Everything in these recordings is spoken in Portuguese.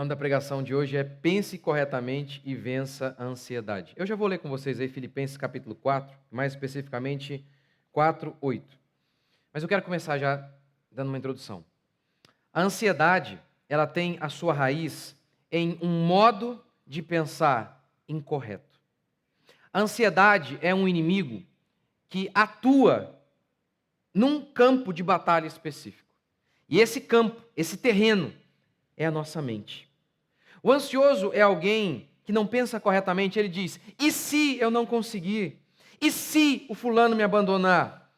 nome da pregação de hoje é Pense corretamente e vença a ansiedade. Eu já vou ler com vocês aí Filipenses capítulo 4, mais especificamente 4:8. Mas eu quero começar já dando uma introdução. A ansiedade, ela tem a sua raiz em um modo de pensar incorreto. A ansiedade é um inimigo que atua num campo de batalha específico. E esse campo, esse terreno, é a nossa mente. O ansioso é alguém que não pensa corretamente. Ele diz: e se eu não conseguir? E se o fulano me abandonar?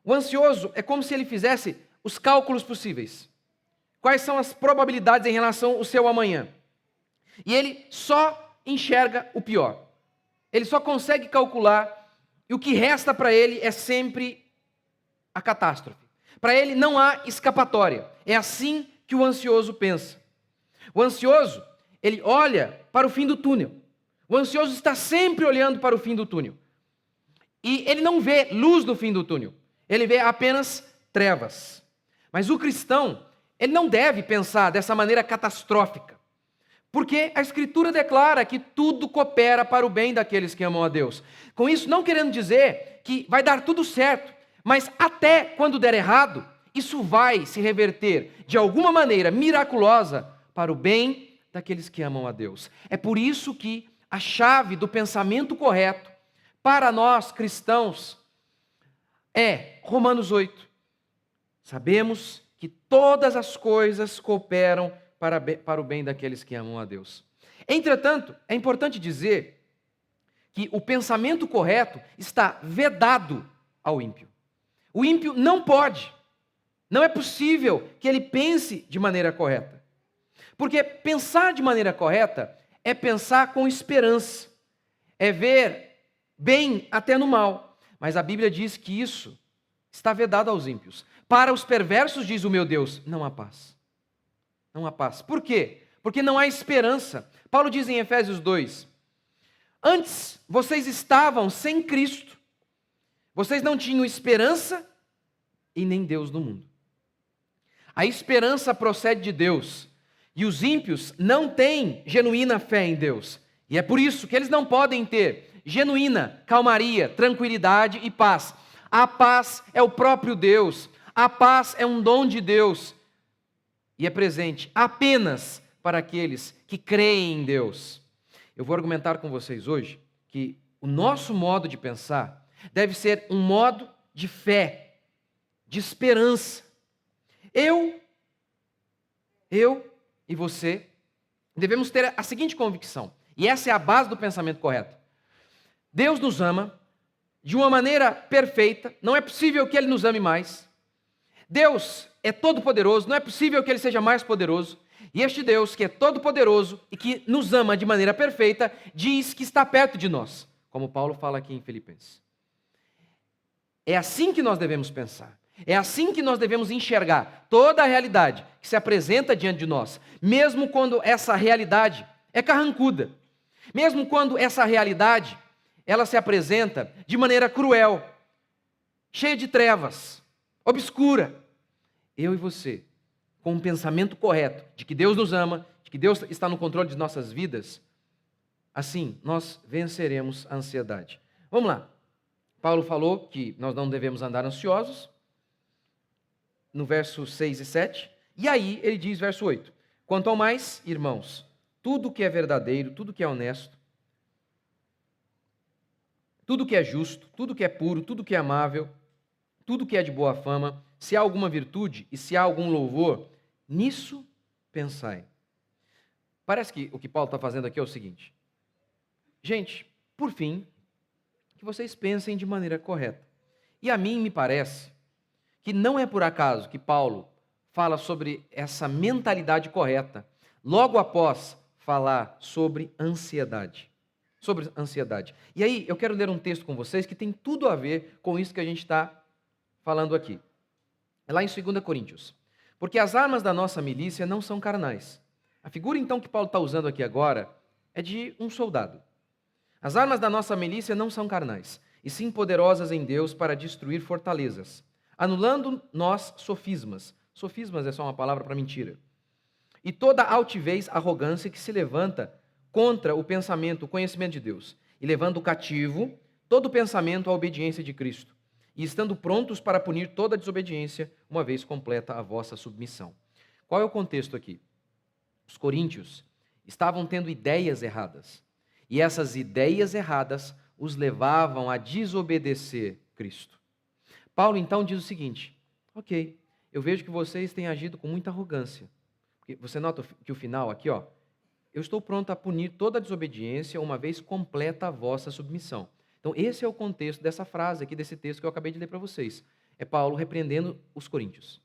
O ansioso é como se ele fizesse os cálculos possíveis. Quais são as probabilidades em relação ao seu amanhã? E ele só enxerga o pior. Ele só consegue calcular e o que resta para ele é sempre a catástrofe. Para ele não há escapatória. É assim que o ansioso pensa. O ansioso, ele olha para o fim do túnel. O ansioso está sempre olhando para o fim do túnel. E ele não vê luz no fim do túnel. Ele vê apenas trevas. Mas o cristão, ele não deve pensar dessa maneira catastrófica. Porque a Escritura declara que tudo coopera para o bem daqueles que amam a Deus. Com isso, não querendo dizer que vai dar tudo certo, mas até quando der errado, isso vai se reverter de alguma maneira miraculosa para o bem daqueles que amam a Deus. É por isso que a chave do pensamento correto para nós cristãos é Romanos 8. Sabemos que todas as coisas cooperam para o bem daqueles que amam a Deus. Entretanto, é importante dizer que o pensamento correto está vedado ao ímpio. O ímpio não pode, não é possível que ele pense de maneira correta. Porque pensar de maneira correta é pensar com esperança, é ver bem até no mal. Mas a Bíblia diz que isso está vedado aos ímpios. Para os perversos, diz o meu Deus, não há paz. Não há paz. Por quê? Porque não há esperança. Paulo diz em Efésios 2, antes vocês estavam sem Cristo, vocês não tinham esperança e nem Deus no mundo. A esperança procede de Deus. E os ímpios não têm genuína fé em Deus. E é por isso que eles não podem ter genuína calmaria, tranquilidade e paz. A paz é o próprio Deus. A paz é um dom de Deus. E é presente apenas para aqueles que creem em Deus. Eu vou argumentar com vocês hoje que o nosso modo de pensar deve ser um modo de fé, de esperança. Eu e você devemos ter a seguinte convicção, e essa é a base do pensamento correto. Deus nos ama de uma maneira perfeita, não é possível que Ele nos ame mais. Deus é todo-poderoso, não é possível que Ele seja mais poderoso. E este Deus, que é todo-poderoso e que nos ama de maneira perfeita, diz que está perto de nós, como Paulo fala aqui em Filipenses. É assim que nós devemos pensar. É assim que nós devemos enxergar toda a realidade que se apresenta diante de nós, mesmo quando essa realidade é carrancuda, mesmo quando essa realidade ela se apresenta de maneira cruel, cheia de trevas, obscura. Eu e você, com um pensamento correto de que Deus nos ama, de que Deus está no controle de nossas vidas, assim nós venceremos a ansiedade. Vamos lá. Paulo falou que nós não devemos andar ansiosos, no verso 6 e 7, e aí ele diz, verso 8, quanto ao mais, irmãos, tudo que é verdadeiro, tudo que é honesto, tudo que é justo, tudo que é puro, tudo que é amável, tudo que é de boa fama, se há alguma virtude e se há algum louvor, nisso pensai. Parece que o que Paulo está fazendo aqui é o seguinte, gente, por fim, que vocês pensem de maneira correta. E a mim me parece que não é por acaso que Paulo fala sobre essa mentalidade correta, logo após falar sobre ansiedade. Sobre ansiedade. E aí, eu quero ler um texto com vocês que tem tudo a ver com isso que a gente está falando aqui. É lá em 2 Coríntios. Porque as armas da nossa milícia não são carnais. A figura, então, que Paulo está usando aqui agora é de um soldado. As armas da nossa milícia não são carnais, e sim poderosas em Deus para destruir fortalezas, anulando nós sofismas. Sofismas é só uma palavra para mentira. e toda altivez, arrogância que se levanta contra o pensamento, o conhecimento de Deus, e levando cativo todo o pensamento à obediência de Cristo, e estando prontos para punir toda desobediência, uma vez completa a vossa submissão. Qual é o contexto aqui? Os coríntios estavam tendo ideias erradas, e essas ideias erradas os levavam a desobedecer Cristo. Paulo então diz o seguinte: ok, eu vejo que vocês têm agido com muita arrogância. Porque você nota que o final aqui, ó, eu estou pronto a punir toda a desobediência uma vez completa a vossa submissão. Então esse é o contexto dessa frase aqui, desse texto que eu acabei de ler para vocês. É Paulo repreendendo os coríntios.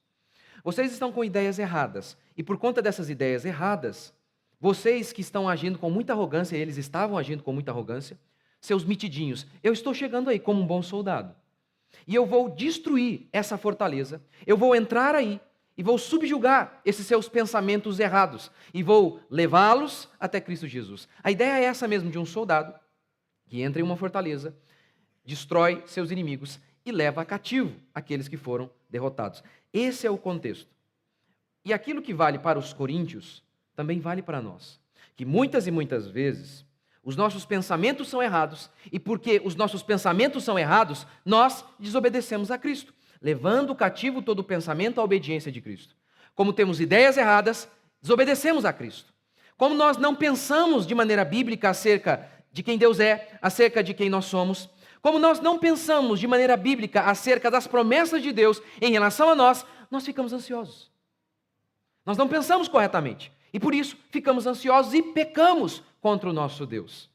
Vocês estão com ideias erradas, e por conta dessas ideias erradas, vocês que estão agindo com muita arrogância, eles estavam agindo com muita arrogância, seus mitidinhos, eu estou chegando aí como um bom soldado. E eu vou destruir essa fortaleza, eu vou entrar aí e vou subjugar esses seus pensamentos errados e vou levá-los até Cristo Jesus. A ideia é essa mesmo, de um soldado que entra em uma fortaleza, destrói seus inimigos e leva cativo aqueles que foram derrotados. Esse é o contexto. E aquilo que vale para os coríntios também vale para nós. Que muitas e muitas vezes os nossos pensamentos são errados, e porque os nossos pensamentos são errados, nós desobedecemos a Cristo, levando cativo todo o pensamento à obediência de Cristo. Como temos ideias erradas, desobedecemos a Cristo. Como nós não pensamos de maneira bíblica acerca de quem Deus é, acerca de quem nós somos, como nós não pensamos de maneira bíblica acerca das promessas de Deus em relação a nós, nós ficamos ansiosos. Nós não pensamos corretamente. E por isso ficamos ansiosos e pecamos contra o nosso Deus.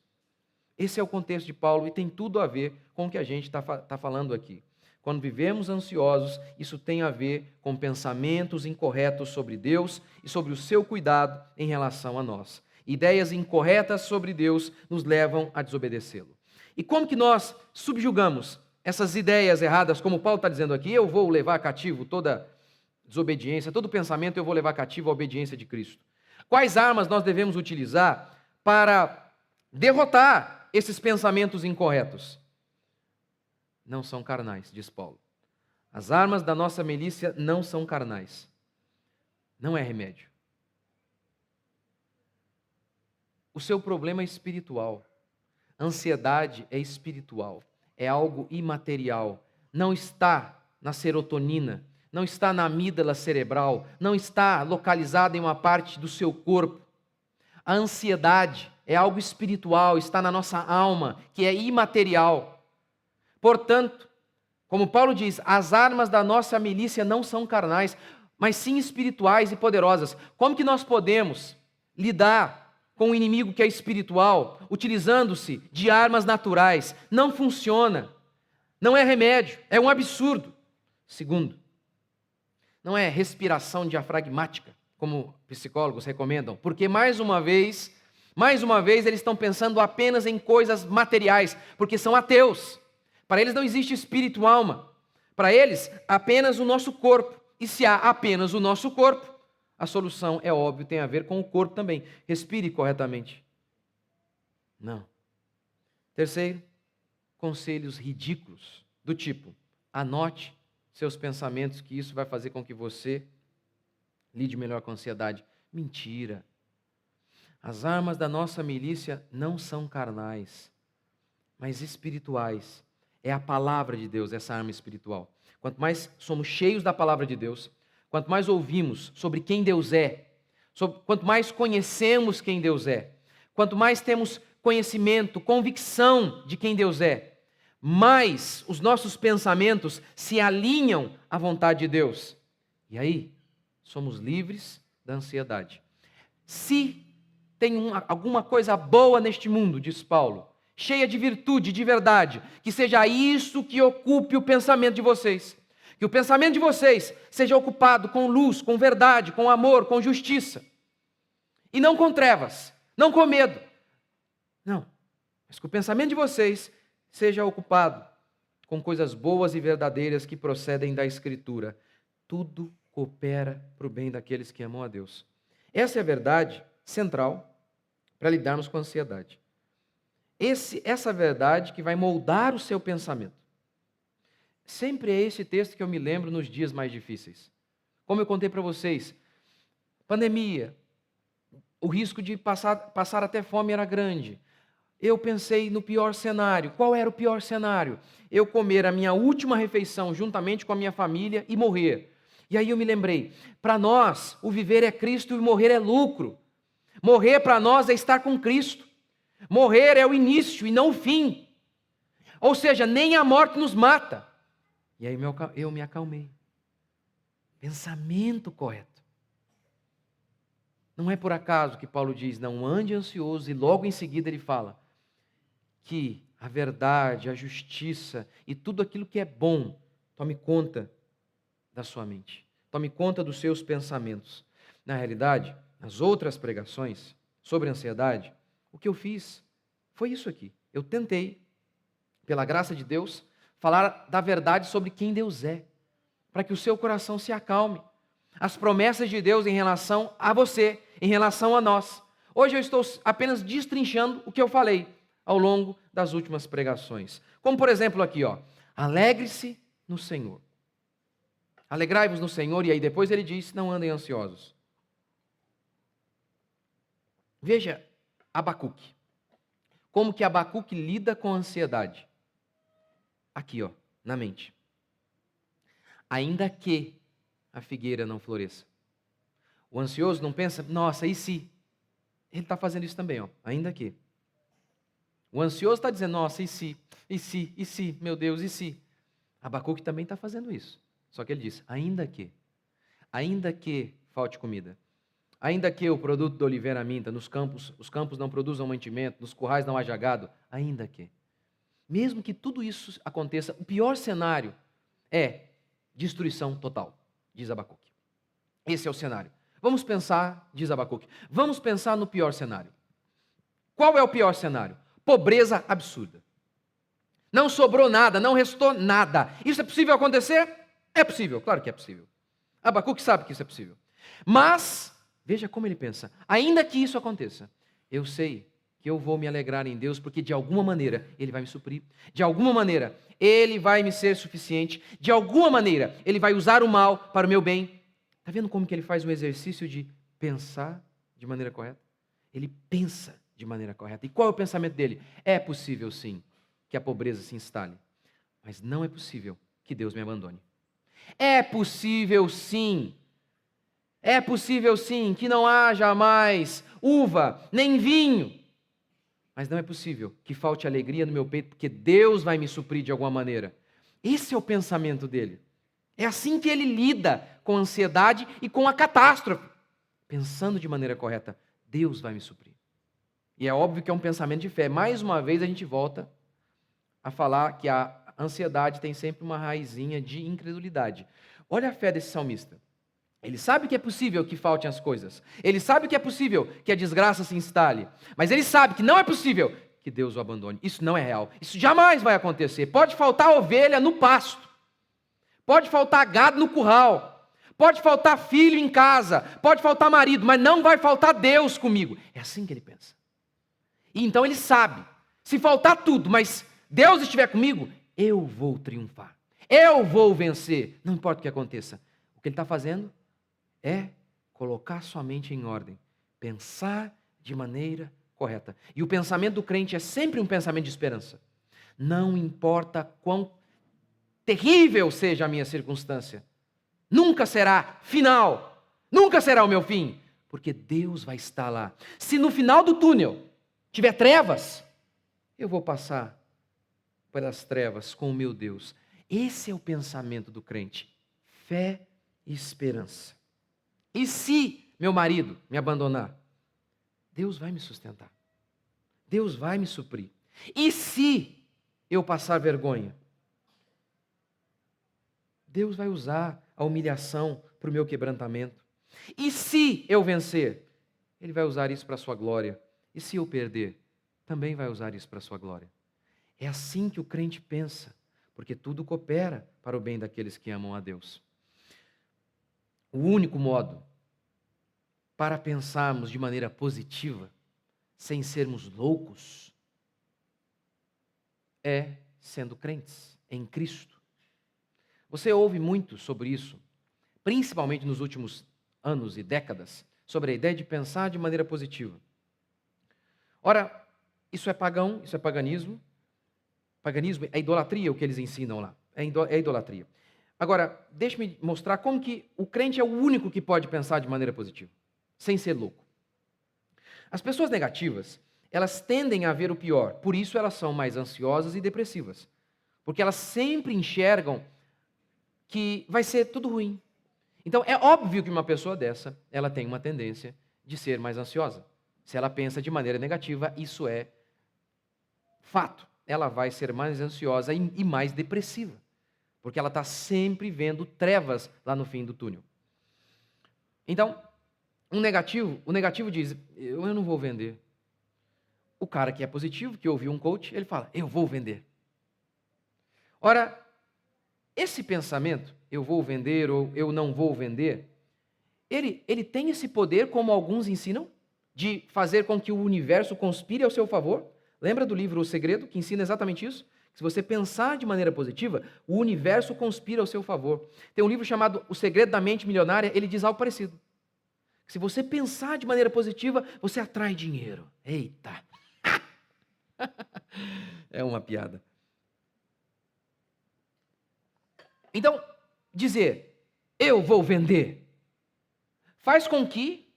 Esse é o contexto de Paulo e tem tudo a ver com o que a gente está falando aqui. Quando vivemos ansiosos, isso tem a ver com pensamentos incorretos sobre Deus e sobre o seu cuidado em relação a nós. Ideias incorretas sobre Deus nos levam a desobedecê-lo. E como que nós subjugamos essas ideias erradas, como Paulo está dizendo aqui? Eu vou levar cativo toda desobediência, todo pensamento eu vou levar cativo à obediência de Cristo. Quais armas nós devemos utilizar para derrotar esses pensamentos incorretos? Não são carnais, diz Paulo. As armas da nossa milícia não são carnais. Não é remédio. O seu problema é espiritual. Ansiedade é espiritual. É algo imaterial. Não está na serotonina, não está na amígdala cerebral, não está localizada em uma parte do seu corpo. A ansiedade é algo espiritual, está na nossa alma, que é imaterial. Portanto, como Paulo diz, as armas da nossa milícia não são carnais, mas sim espirituais e poderosas. Como que nós podemos lidar com um inimigo que é espiritual, utilizando-se de armas naturais? Não funciona. Não é remédio, é um absurdo. Segundo, não é respiração diafragmática, como psicólogos recomendam, porque mais uma vez eles estão pensando apenas em coisas materiais, porque são ateus. Para eles não existe espírito e alma. Para eles, apenas o nosso corpo. E se há apenas o nosso corpo, a solução, é óbvio, tem a ver com o corpo também. Respire corretamente. Não. Terceiro, conselhos ridículos, do tipo: anote seus pensamentos, que isso vai fazer com que você lide melhor com a ansiedade. Mentira. As armas da nossa milícia não são carnais, mas espirituais. É a palavra de Deus, essa arma espiritual. Quanto mais somos cheios da palavra de Deus, quanto mais ouvimos sobre quem Deus é, quanto mais conhecemos quem Deus é, quanto mais temos conhecimento, convicção de quem Deus é, mais os nossos pensamentos se alinham à vontade de Deus. E aí, somos livres da ansiedade. Se tem alguma coisa boa neste mundo, diz Paulo, cheia de virtude, de verdade, que seja isso que ocupe o pensamento de vocês. Que o pensamento de vocês seja ocupado com luz, com verdade, com amor, com justiça. E não com trevas, não com medo. Não, mas que o pensamento de vocês seja ocupado com coisas boas e verdadeiras que procedem da Escritura. Tudo coopera para o bem daqueles que amam a Deus. Essa é a verdade central para lidarmos com a ansiedade. Essa verdade que vai moldar o seu pensamento. Sempre é esse texto que eu me lembro nos dias mais difíceis. Como eu contei para vocês, pandemia, o risco de passar até fome era grande. Eu pensei no pior cenário. Qual era o pior cenário? Eu comer a minha última refeição juntamente com a minha família e morrer. E aí eu me lembrei, para nós, o viver é Cristo e o morrer é lucro. Morrer para nós é estar com Cristo. Morrer é o início e não o fim. Ou seja, nem a morte nos mata. E aí eu me acalmei. Pensamento correto. Não é por acaso que Paulo diz, não ande ansioso, e logo em seguida ele fala que a verdade, a justiça e tudo aquilo que é bom, tome conta da sua mente. Tome conta dos seus pensamentos. Na realidade, nas outras pregações sobre ansiedade, o que eu fiz foi isso aqui. Eu tentei, pela graça de Deus, falar da verdade sobre quem Deus é, para que o seu coração se acalme. As promessas de Deus em relação a você, em relação a nós. Hoje eu estou apenas destrinchando o que eu falei ao longo das últimas pregações. Como por exemplo aqui, ó, alegre-se no Senhor. Alegrai-vos no Senhor, e aí depois ele diz, não andem ansiosos. Veja Abacuque. Como que Abacuque lida com a ansiedade? Aqui, ó, na mente. Ainda que a figueira não floresça. O ansioso não pensa, nossa, e se? Ele está fazendo isso também, ó, ainda que. O ansioso está dizendo, nossa, e se? E se? E se? Meu Deus, e se? Abacuque também está fazendo isso. Só que ele diz, ainda que falte comida, ainda que o produto da oliveira minta, os campos não produzam mantimento, nos currais não haja gado, ainda que. Mesmo que tudo isso aconteça, o pior cenário é destruição total, diz Abacuque. Esse é o cenário. Vamos pensar, diz Abacuque, vamos pensar no pior cenário. Qual é o pior cenário? Pobreza absurda. Não sobrou nada, não restou nada. Isso é possível acontecer? É possível, claro que é possível. Abacuque sabe que isso é possível. Mas, veja como ele pensa, ainda que isso aconteça, eu sei que eu vou me alegrar em Deus, porque de alguma maneira Ele vai me suprir, de alguma maneira Ele vai me ser suficiente, de alguma maneira Ele vai usar o mal para o meu bem. Está vendo como que ele faz um exercício de pensar de maneira correta? Ele pensa de maneira correta. E qual é o pensamento dele? É possível sim que a pobreza se instale, mas não é possível que Deus me abandone. É possível sim que não haja mais uva nem vinho, mas não é possível que falte alegria no meu peito, porque Deus vai me suprir de alguma maneira. Esse é o pensamento dele. É assim que ele lida com a ansiedade e com a catástrofe. Pensando de maneira correta, Deus vai me suprir. E é óbvio que é um pensamento de fé. Mais uma vez a gente volta a falar que a ansiedade tem sempre uma raizinha de incredulidade. Olha a fé desse salmista. Ele sabe que é possível que faltem as coisas. Ele sabe que é possível que a desgraça se instale. Mas ele sabe que não é possível que Deus o abandone. Isso não é real. Isso jamais vai acontecer. Pode faltar ovelha no pasto. Pode faltar gado no curral. Pode faltar filho em casa. Pode faltar marido. Mas não vai faltar Deus comigo. É assim que ele pensa. E então ele sabe. Se faltar tudo, mas Deus estiver comigo, eu vou triunfar. Eu vou vencer. Não importa o que aconteça. O que ele está fazendo é colocar sua mente em ordem, pensar de maneira correta. E o pensamento do crente é sempre um pensamento de esperança. Não importa quão terrível seja a minha circunstância, nunca será final, nunca será o meu fim, porque Deus vai estar lá. Se no final do túnel tiver trevas, eu vou passar pelas trevas com o meu Deus. Esse é o pensamento do crente, fé e esperança. E se meu marido me abandonar? Deus vai me sustentar. Deus vai me suprir. E se eu passar vergonha? Deus vai usar a humilhação para o meu quebrantamento. E se eu vencer? Ele vai usar isso para a sua glória. E se eu perder? Também vai usar isso para a sua glória. É assim que o crente pensa, porque tudo coopera para o bem daqueles que amam a Deus. O único modo para pensarmos de maneira positiva, sem sermos loucos, é sendo crentes em Cristo. Você ouve muito sobre isso, principalmente nos últimos anos e décadas, sobre a ideia de pensar de maneira positiva. Ora, isso é pagão, isso é paganismo. Paganismo é idolatria o que eles ensinam lá. É idolatria. Agora, deixe-me mostrar como que o crente é o único que pode pensar de maneira positiva, sem ser louco. As pessoas negativas, elas tendem a ver o pior, por isso elas são mais ansiosas e depressivas. Porque elas sempre enxergam que vai ser tudo ruim. Então, é óbvio que uma pessoa dessa, ela tem uma tendência de ser mais ansiosa. Se ela pensa de maneira negativa, isso é fato. Ela vai ser mais ansiosa e mais depressiva. Porque ela está sempre vendo trevas lá no fim do túnel. Então, o negativo diz, eu não vou vender. O cara que é positivo, que ouviu um coach, ele fala, eu vou vender. Ora, esse pensamento, eu vou vender ou eu não vou vender, ele tem esse poder, como alguns ensinam, de fazer com que o universo conspire ao seu favor. Lembra do livro O Segredo, que ensina exatamente isso? Se você pensar de maneira positiva, o universo conspira ao seu favor. Tem um livro chamado O Segredo da Mente Milionária, ele diz algo parecido. Se você pensar de maneira positiva, você atrai dinheiro. Eita! É uma piada. Então, dizer, eu vou vender, faz com que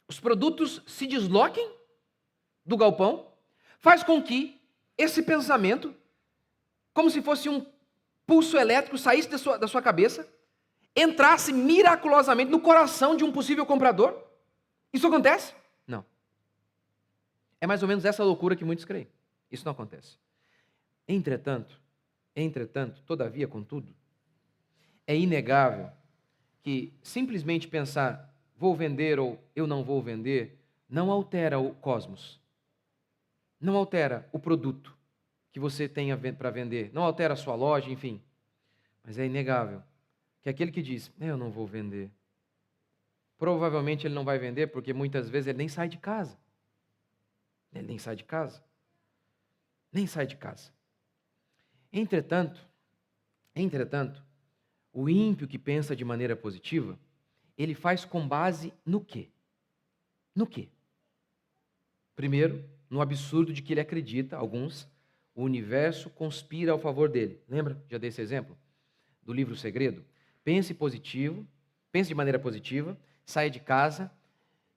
os produtos se desloquem do galpão, faz com que esse pensamento, como se fosse um pulso elétrico, saísse da sua cabeça, entrasse miraculosamente no coração de um possível comprador. Isso acontece? Não. É mais ou menos essa loucura que muitos creem. Isso não acontece. Entretanto, todavia, contudo, é inegável que simplesmente pensar vou vender ou eu não vou vender não altera o cosmos. Não altera o produto que você tenha para vender. Não altera a sua loja, enfim. Mas é inegável que aquele que diz, eu não vou vender, provavelmente ele não vai vender porque muitas vezes ele nem sai de casa. Ele nem sai de casa. Nem sai de casa. Entretanto, o ímpio que pensa de maneira positiva, ele faz com base no quê? No quê? Primeiro, no absurdo de que ele acredita, alguns, o universo conspira ao favor dele. Lembra? Já dei esse exemplo? Do livro O Segredo. Pense de maneira positiva, saia de casa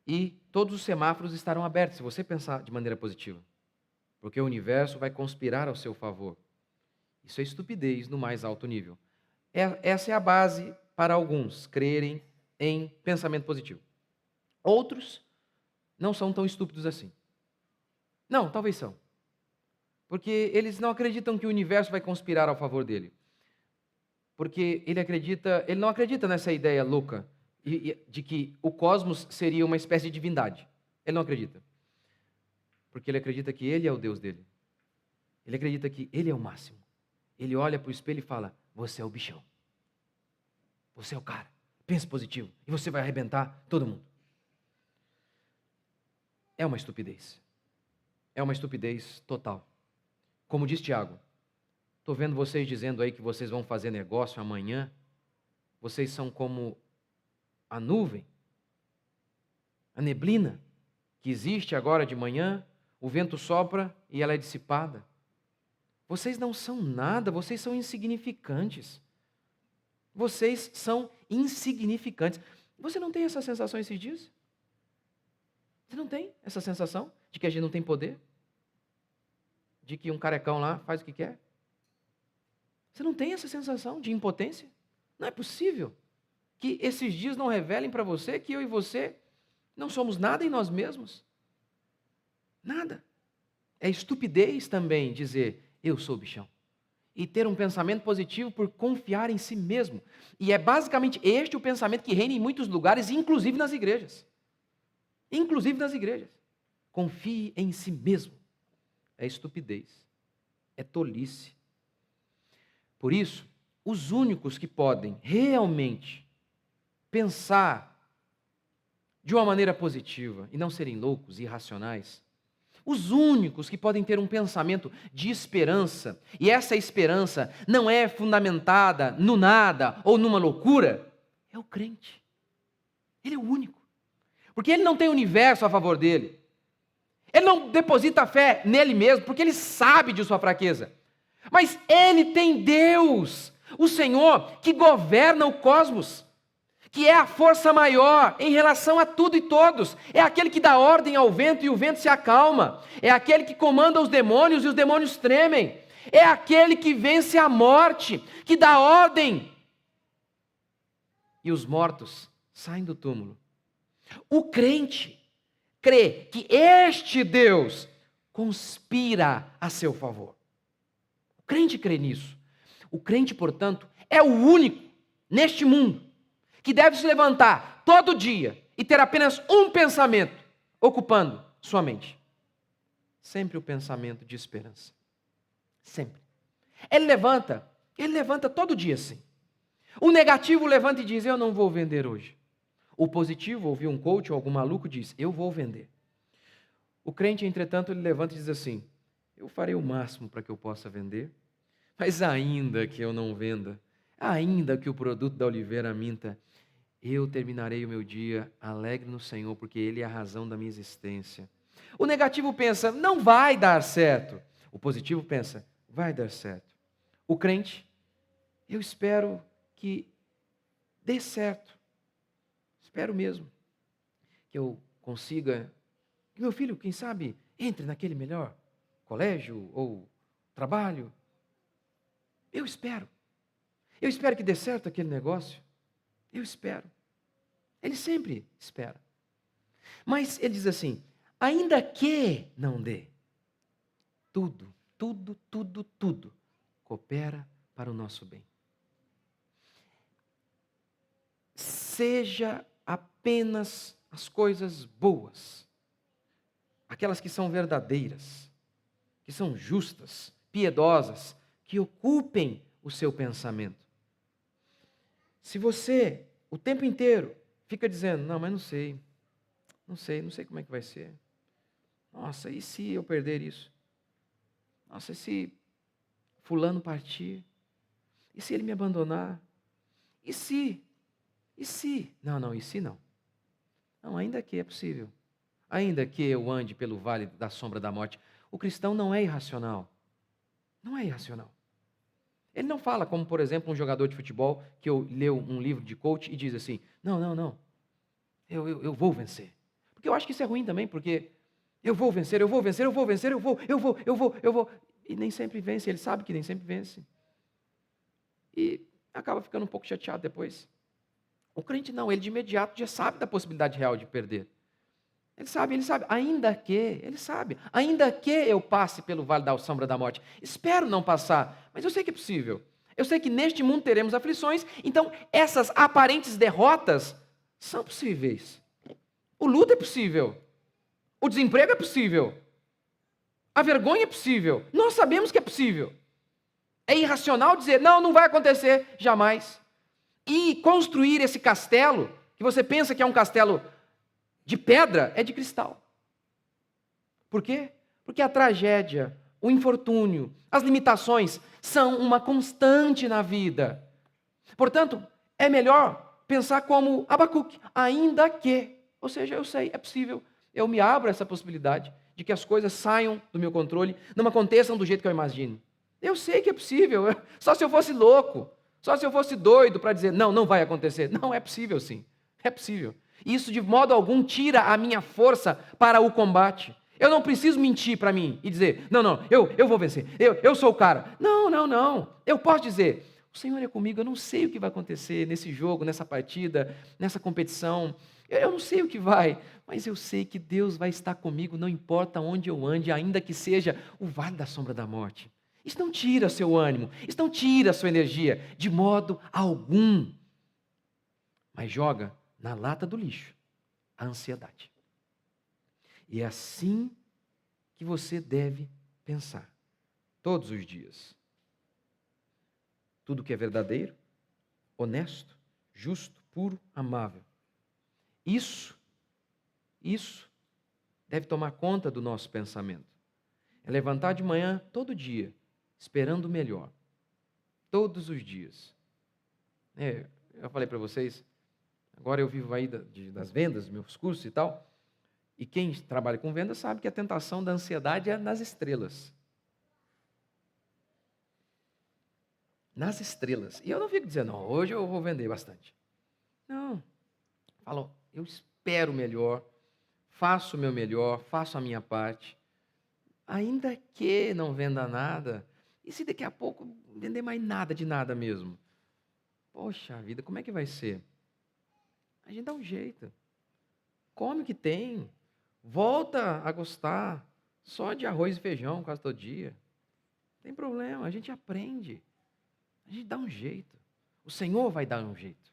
e todos os semáforos estarão abertos, se você pensar de maneira positiva. Porque o universo vai conspirar ao seu favor. Isso é estupidez no mais alto nível. Essa é a base para alguns crerem em pensamento positivo. Outros não são tão estúpidos assim. Não, talvez são. Porque eles não acreditam que o universo vai conspirar ao favor dele. Porque ele não acredita nessa ideia louca de que o cosmos seria uma espécie de divindade. Ele não acredita. Porque ele acredita que ele é o Deus dele. Ele acredita que ele é o máximo. Ele olha para o espelho e fala, você é o bichão. Você é o cara. Pense positivo. E você vai arrebentar todo mundo. É uma estupidez. É uma estupidez total. Como diz Tiago, estou vendo vocês dizendo aí que vocês vão fazer negócio amanhã. Vocês são como a nuvem, a neblina, que existe agora de manhã, o vento sopra e ela é dissipada. Vocês não são nada, vocês são insignificantes. Vocês são insignificantes. Você não tem essa sensação esses dias? Você não tem essa sensação de que a gente não tem poder? De que um carecão lá faz o que quer? Você não tem essa sensação de impotência? Não é possível que esses dias não revelem para você que eu e você não somos nada em nós mesmos. Nada. É estupidez também dizer, eu sou o bichão. E ter um pensamento positivo por confiar em si mesmo. E é basicamente este o pensamento que reina em muitos lugares, inclusive nas igrejas. Inclusive nas igrejas. Confie em si mesmo. É estupidez. É tolice. Por isso, os únicos que podem realmente pensar de uma maneira positiva e não serem loucos e irracionais, os únicos que podem ter um pensamento de esperança, e essa esperança não é fundamentada no nada ou numa loucura, é o crente. Ele é o único. porque ele não tem o universo a favor dele. Ele não deposita fé nele mesmo, porque ele sabe de sua fraqueza. Mas ele tem Deus, o Senhor, que governa o cosmos, que é a força maior em relação a tudo e todos. É aquele que dá ordem ao vento e o vento se acalma. É aquele que comanda os demônios e os demônios tremem. É aquele que vence a morte, que dá ordem. E os mortos saem do túmulo. O crente crê que este Deus conspira a seu favor. O crente crê nisso. O crente, portanto, é o único neste mundo que deve se levantar todo dia e ter apenas um pensamento ocupando sua mente. Sempre o pensamento de esperança. Sempre. Ele levanta todo dia assim. O negativo levanta e diz, eu não vou vender hoje. O positivo, ouvir um coach ou algum maluco, diz, eu vou vender. O crente, entretanto, ele levanta e diz assim, eu farei o máximo para que eu possa vender, mas ainda que eu não venda, ainda que o produto da oliveira minta, eu terminarei o meu dia alegre no Senhor, porque Ele é a razão da minha existência. O negativo pensa, não vai dar certo. O positivo pensa, vai dar certo. O crente, eu espero que dê certo. Espero mesmo que eu consiga, que meu filho, quem sabe, entre naquele melhor colégio ou trabalho. Eu espero. Eu espero que dê certo aquele negócio. Eu espero. Ele sempre espera. Mas ele diz assim, ainda que não dê, tudo coopera para o nosso bem. Seja apenas as coisas boas, aquelas que são verdadeiras, que são justas, piedosas, que ocupem o seu pensamento. Se você, o tempo inteiro, fica dizendo, não, mas não sei como é que vai ser. Nossa, e se eu perder isso? Nossa, e se fulano partir? E se ele me abandonar? E se? Não, e se não? Não, ainda que é possível. Ainda que eu ande pelo vale da sombra da morte. O cristão não é irracional. Não é irracional. Ele não fala como, por exemplo, um jogador de futebol que leu um livro de coach e diz assim, não, eu vou vencer. Porque eu acho que isso é ruim também, porque eu vou vencer. E nem sempre vence, ele sabe que nem sempre vence. E acaba ficando um pouco chateado depois. O crente não, ele de imediato já sabe da possibilidade real de perder. Ele sabe, ainda que eu passe pelo vale da sombra da morte. Espero não passar, mas eu sei que é possível. Eu sei que neste mundo teremos aflições, então essas aparentes derrotas são possíveis. O luto é possível. O desemprego é possível. A vergonha é possível. Nós sabemos que é possível. É irracional dizer, não vai acontecer jamais. E construir esse castelo, que você pensa que é um castelo de pedra, é de cristal. Por quê? Porque a tragédia, o infortúnio, as limitações são uma constante na vida. Portanto, é melhor pensar como Abacuque, ainda que, ou seja, eu sei, é possível, eu me abro a essa possibilidade de que as coisas saiam do meu controle, não aconteçam do jeito que eu imagino. Eu sei que é possível, só se eu fosse louco, só se eu fosse doido para dizer, não vai acontecer. Não, é possível sim, é possível. Isso de modo algum tira a minha força para o combate. Eu não preciso mentir para mim e dizer, eu vou vencer, eu sou o cara. Não. Eu posso dizer, o Senhor é comigo, eu não sei o que vai acontecer nesse jogo, nessa partida, nessa competição. Eu não sei o que vai, mas eu sei que Deus vai estar comigo, não importa onde eu ande, ainda que seja o vale da sombra da morte. Isso não tira seu ânimo, isso não tira sua energia, de modo algum. Mas joga na lata do lixo a ansiedade. E é assim que você deve pensar, todos os dias. Tudo que é verdadeiro, honesto, justo, puro, amável. Isso deve tomar conta do nosso pensamento. É levantar de manhã todo dia, esperando o melhor. Todos os dias. Eu falei para vocês, Agora eu vivo aí das vendas, meus cursos e tal. E quem trabalha com venda sabe que a tentação da ansiedade é nas estrelas. Nas estrelas. E eu não fico dizendo, não, hoje eu vou vender bastante. Não. Falo, eu espero o melhor, faço o meu melhor, faço a minha parte. Ainda que não venda nada, e se daqui a pouco não vender mais nada de nada mesmo? Poxa vida, como é que vai ser? A gente dá um jeito. Come o que tem. Volta a gostar só de arroz e feijão quase todo dia. Não tem problema, a gente aprende. A gente dá um jeito. O Senhor vai dar um jeito.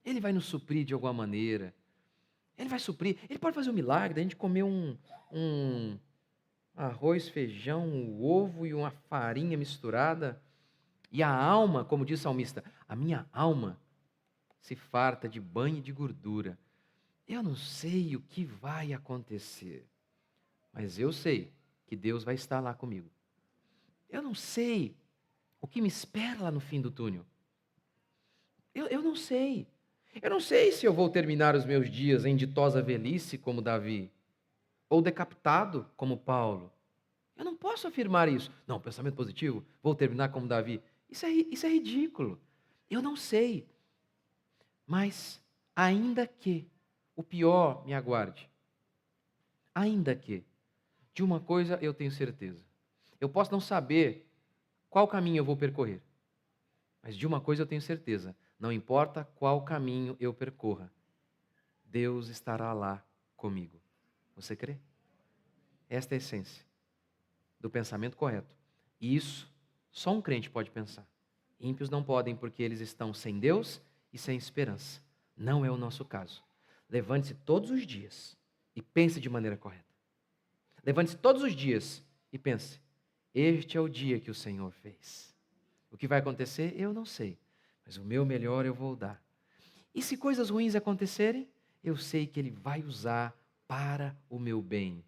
Ele vai nos suprir de alguma maneira. Ele vai suprir. Ele pode fazer um milagre, a gente comer um arroz, feijão, um ovo e uma farinha misturada. E a alma, como diz o salmista, a minha alma se farta de banho e de gordura. Eu não sei o que vai acontecer, mas eu sei que Deus vai estar lá comigo. Eu não sei o que me espera lá no fim do túnel. Eu não sei. Eu não sei se eu vou terminar os meus dias em ditosa velhice como Davi, ou decapitado como Paulo. Eu não posso afirmar isso. Não, pensamento positivo, vou terminar como Davi. Isso é ridículo. Eu não sei. Mas, ainda que o pior me aguarde, ainda que, de uma coisa eu tenho certeza. Eu posso não saber qual caminho eu vou percorrer, mas de uma coisa eu tenho certeza. Não importa qual caminho eu percorra, Deus estará lá comigo. Você crê? Esta é a essência do pensamento correto. E isso só um crente pode pensar. Ímpios não podem porque eles estão sem Deus e sem esperança. Não é o nosso caso. Levante-se todos os dias e pense de maneira correta. Levante-se todos os dias e pense: este é o dia que o Senhor fez. O que vai acontecer, eu não sei, mas o meu melhor eu vou dar. E se coisas ruins acontecerem, eu sei que Ele vai usar para o meu bem.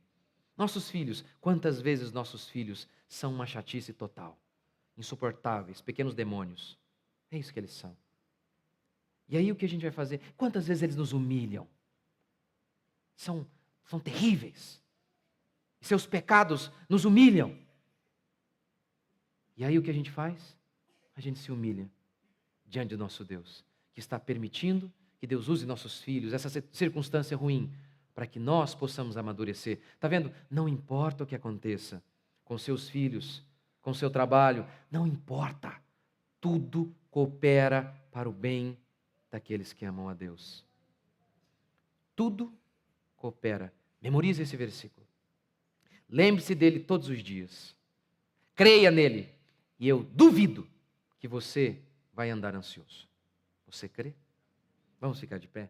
Nossos filhos, quantas vezes nossos filhos são uma chatice total, insuportáveis, pequenos demônios. É isso que eles são. E aí o que a gente vai fazer? Quantas vezes eles nos humilham? São terríveis. Seus pecados nos humilham. E aí o que a gente faz? A gente se humilha diante do nosso Deus, que está permitindo que Deus use nossos filhos, essa circunstância ruim, para que nós possamos amadurecer. Está vendo? Não importa o que aconteça com seus filhos, com seu trabalho, não importa. Tudo coopera para o bem daqueles que amam a Deus. Tudo coopera. Memorize esse versículo. Lembre-se dele todos os dias. Creia nele. E eu duvido que você vai andar ansioso. Você crê? Vamos ficar de pé?